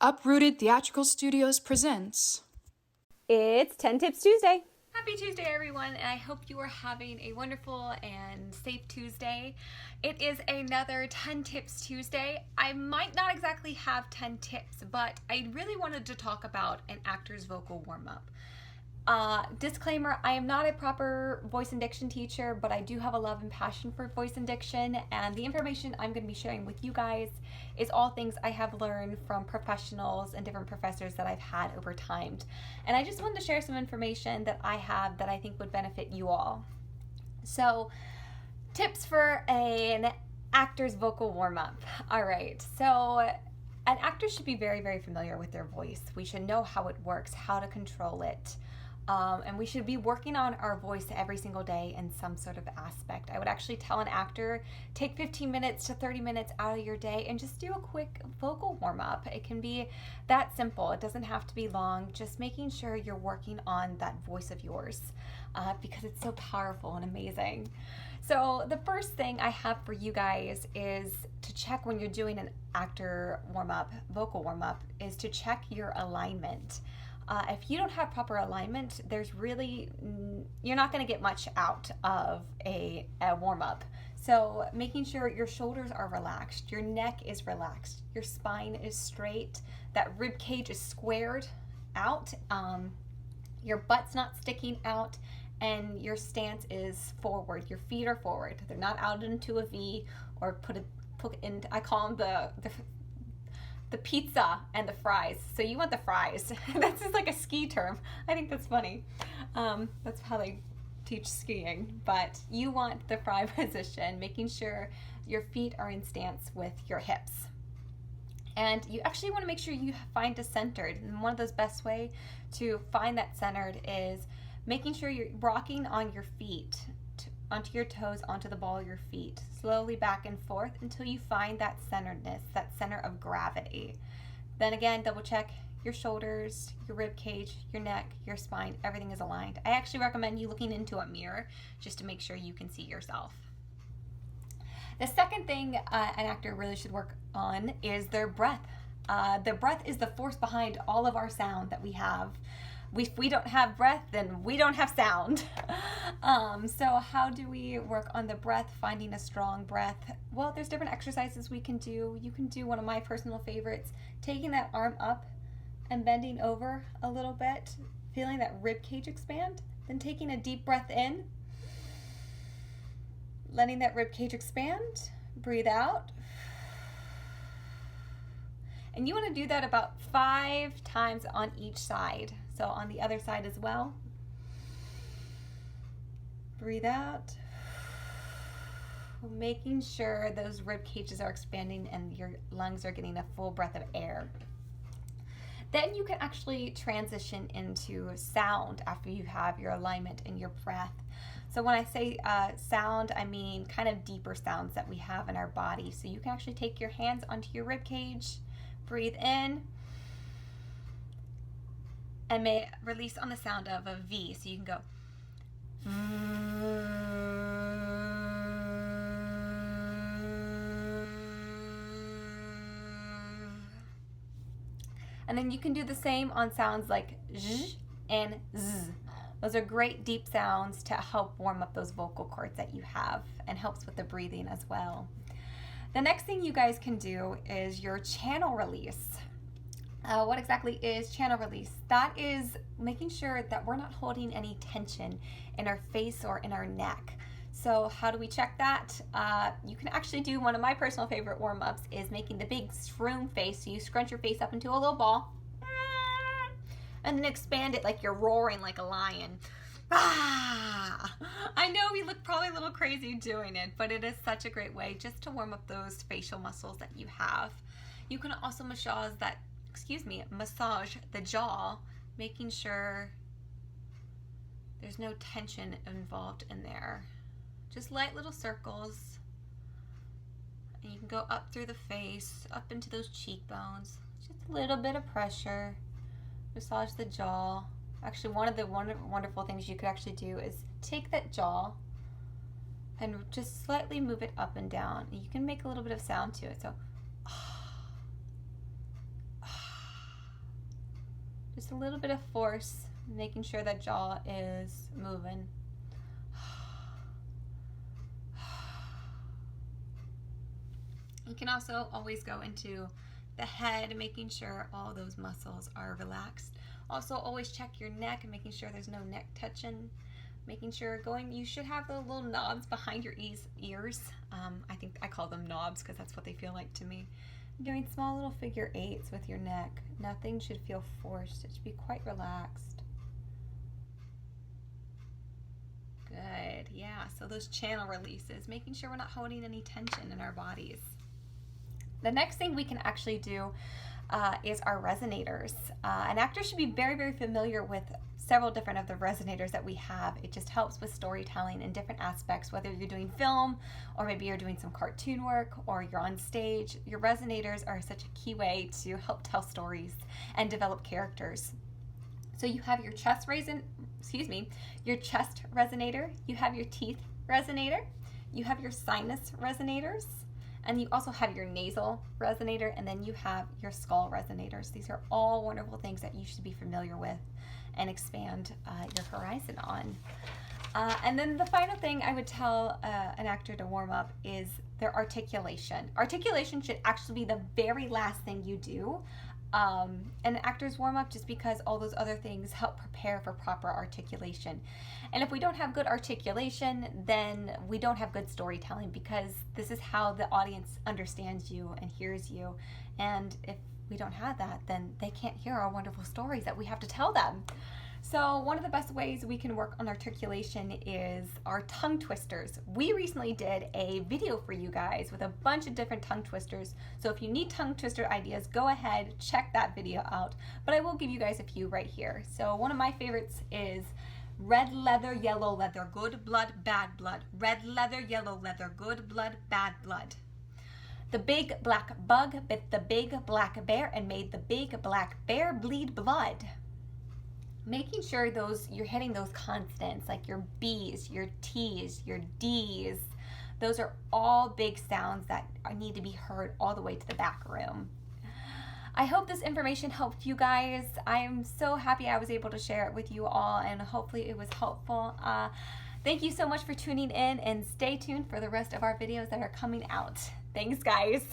Uprooted Theatrical Studios presents. It's 10 Tips Tuesday. Happy Tuesday, everyone, and I hope you are having a wonderful and safe Tuesday. It is another 10 Tips Tuesday. I might not exactly have 10 tips, but I really wanted to talk about an actor's vocal warm-up. Disclaimer, I am not a proper voice and diction teacher, but I do have a love and passion for voice and diction, and the information I'm going to be sharing with you guys is all things I have learned from professionals and different professors that I've had over time. And I just wanted to share some information that I have that I think would benefit you all. So, tips for an actor's vocal warm-up. All right, so an actor should be very, very familiar with their voice. We should know how it works, how to control it. And we should be working on our voice every single day in some sort of aspect. I would actually tell an actor, take 15 minutes to 30 minutes out of your day and just do a quick vocal warm-up. It can be that simple. It doesn't have to be long. Just making sure you're working on that voice of yours because it's so powerful and amazing. So the first thing I have for you guys is to check when you're doing an actor warm-up, vocal warm-up, is to check your alignment. If you don't have proper alignment, you're not going to get much out of a warm-up. So making sure your shoulders are relaxed, your neck is relaxed, your spine is straight, that rib cage is squared out, your butt's not sticking out, and your stance is forward. Your feet are forward. They're not out into a V or put in. I call them the pizza and the fries. So you want the fries. That's just like a ski term. I think that's funny. That's how they teach skiing. But you want the fry position, making sure your feet are in stance with your hips. And you actually want to make sure you find a centered. And one of those best way to find that centered is making sure you're rocking on your feet, onto your toes, onto the ball of your feet, slowly back and forth until you find that centeredness, that center of gravity. Then again, double check your shoulders, your rib cage, your neck, your spine, everything is aligned. I actually recommend you looking into a mirror just to make sure you can see yourself. The second thing an actor really should work on is their breath. The breath is the force behind all of our sound that we have. If we don't have breath, then we don't have sound. So how do we work on the breath, finding a strong breath? Well, there's different exercises we can do. You can do one of my personal favorites, taking that arm up and bending over a little bit, feeling that rib cage expand, then taking a deep breath in, letting that rib cage expand, breathe out. And you want to do that about 5 times on each side. So on the other side as well. Breathe out. Making sure those rib cages are expanding and your lungs are getting a full breath of air. Then you can actually transition into sound after you have your alignment and your breath. So when I say sound, I mean kind of deeper sounds that we have in our body. So you can actually take your hands onto your rib cage, breathe in, and may release on the sound of a V. So you can go. And then you can do the same on sounds like zh and z. Those are great deep sounds to help warm up those vocal cords that you have and helps with the breathing as well. The next thing you guys can do is your channel release. What exactly is channel release? That is making sure that we're not holding any tension in our face or in our neck. So how do we check that? You can actually do one of my personal favorite warm-ups is making the big shroom face. So you scrunch your face up into a little ball and then expand it like you're roaring like a lion. Ah! I know we look probably a little crazy doing it, but it is such a great way just to warm up those facial muscles that you have. You can also massage the jaw, making sure there's no tension involved in there. Just light little circles. And you can go up through the face, up into those cheekbones. Just a little bit of pressure. Massage the jaw. Actually, one of the wonderful things you could actually do is take that jaw and just slightly move it up and down. You can make a little bit of sound to it. So, Just a little bit of force, making sure that jaw is moving. You can also always go into the head, making sure all those muscles are relaxed. Also, always check your neck and making sure there's no neck touching. Making sure you should have the little knobs behind your ears. I think I call them knobs because that's what they feel like to me. Doing small little figure 8s with your neck. Nothing should feel forced. It should be quite relaxed. Good, yeah, so those channel releases, making sure we're not holding any tension in our bodies. The next thing we can actually do is our resonators. An actor should be very, very familiar with several different of the resonators that we have. It just helps with storytelling in different aspects, whether you're doing film or maybe you're doing some cartoon work or you're on stage. Your resonators are such a key way to help tell stories and develop characters. So you have your chest resonator, you have your teeth resonator, you have your sinus resonators, and you also have your nasal resonator, and then you have your skull resonators. These are all wonderful things that you should be familiar with and expand your horizon on. And then the final thing I would tell an actor to warm up is their articulation. Articulation should actually be the very last thing you do. An actor's warm up, just because all those other things help prepare for proper articulation. And if we don't have good articulation, then we don't have good storytelling, because this is how the audience understands you and hears you. And if we don't have that, then they can't hear our wonderful stories that we have to tell them. So one of the best ways we can work on articulation is our tongue twisters. We recently did a video for you guys with a bunch of different tongue twisters. So if you need tongue twister ideas, go ahead, check that video out. But I will give you guys a few right here. So one of my favorites is red leather, yellow leather, good blood, bad blood. Red leather, yellow leather, good blood, bad blood. The big black bug bit the big black bear and made the big black bear bleed blood. Making sure you're hitting those consonants, like your B's, your T's, your D's. Those are all big sounds that need to be heard all the way to the back room. I hope this information helped you guys. I am so happy I was able to share it with you all, and hopefully it was helpful. Thank you so much for tuning in, and stay tuned for the rest of our videos that are coming out. Thanks, guys.